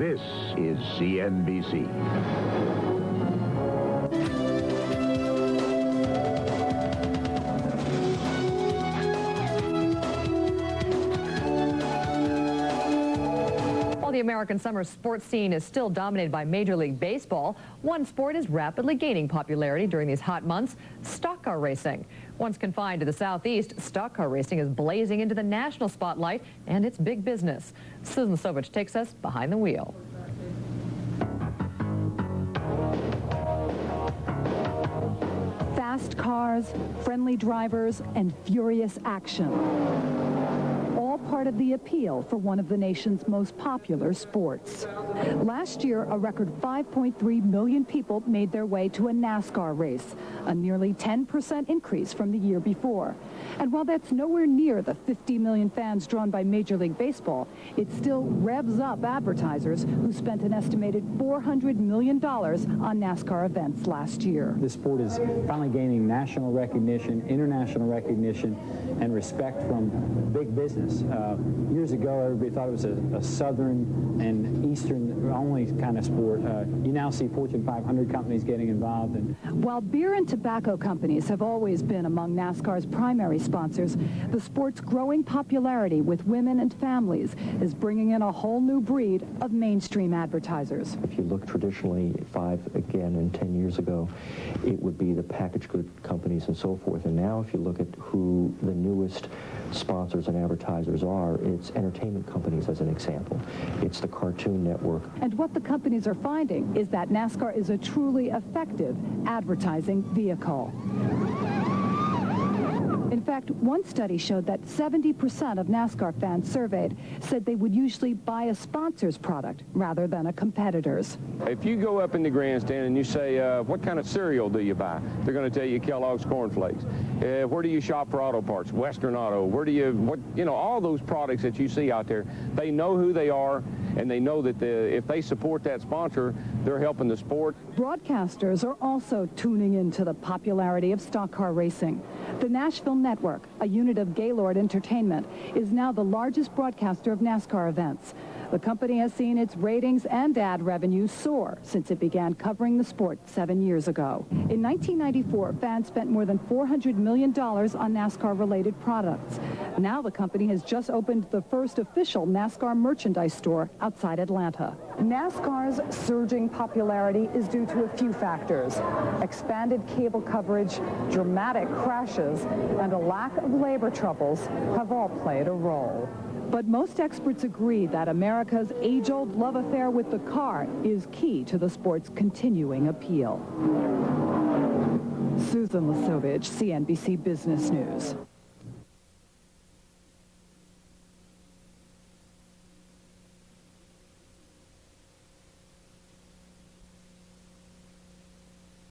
This is CNBC. While the American summer sports scene is still dominated by Major League Baseball, one sport is rapidly gaining popularity during these hot months: stock car racing. Once confined to the Southeast, stock car racing is blazing into the national spotlight, and it's big business. Susan Sovich takes us behind the wheel. Fast cars, friendly drivers, and furious action. All part of the appeal for one of the nation's most popular sports. Last year, a record 5.3 million people made their way to a NASCAR race, a nearly 10% increase from the year before. And while that's nowhere near the 50 million fans drawn by Major League Baseball, it still revs up advertisers who spent an estimated $400 million on NASCAR events last year. This sport is finally gaining national recognition, international recognition, and respect from big business. Years ago, everybody thought it was a southern and eastern only kind of sport. You now see Fortune 500 companies getting involved. While beer and tobacco companies have always been among NASCAR's primary sponsors, the sport's growing popularity with women and families is bringing in a whole new breed of mainstream advertisers. If you look traditionally 5, again, and 10 years ago, it would be the packaged good companies and so forth. And now if you look at who the newest sponsors and advertisers are, it's entertainment companies as an example. It's the Cartoon Network. And what the companies are finding is that NASCAR is a truly effective advertising vehicle. In fact, one study showed that 70% of NASCAR fans surveyed said they would usually buy a sponsor's product rather than a competitor's. If you go up in the grandstand and you say, what kind of cereal do you buy? They're going to tell you Kellogg's Corn Flakes. Where do you shop for auto parts? Western Auto. Where do you, all those products that you see out there, they know who they are, and they know that if they support that sponsor, they're helping the sport. Broadcasters are also tuning into the popularity of stock car racing. The Nashville Network, a unit of Gaylord Entertainment, is now the largest broadcaster of NASCAR events. The company has seen its ratings and ad revenue soar since it began covering the sport 7 years ago. In 1994, fans spent more than $400 million on NASCAR-related products. Now the company has just opened the first official NASCAR merchandise store outside Atlanta. NASCAR's surging popularity is due to a few factors. Expanded cable coverage, dramatic crashes, and a lack of labor troubles have all played a role. But most experts agree that America's age-old love affair with the car is key to the sport's continuing appeal. Susan Lasovich, CNBC Business News.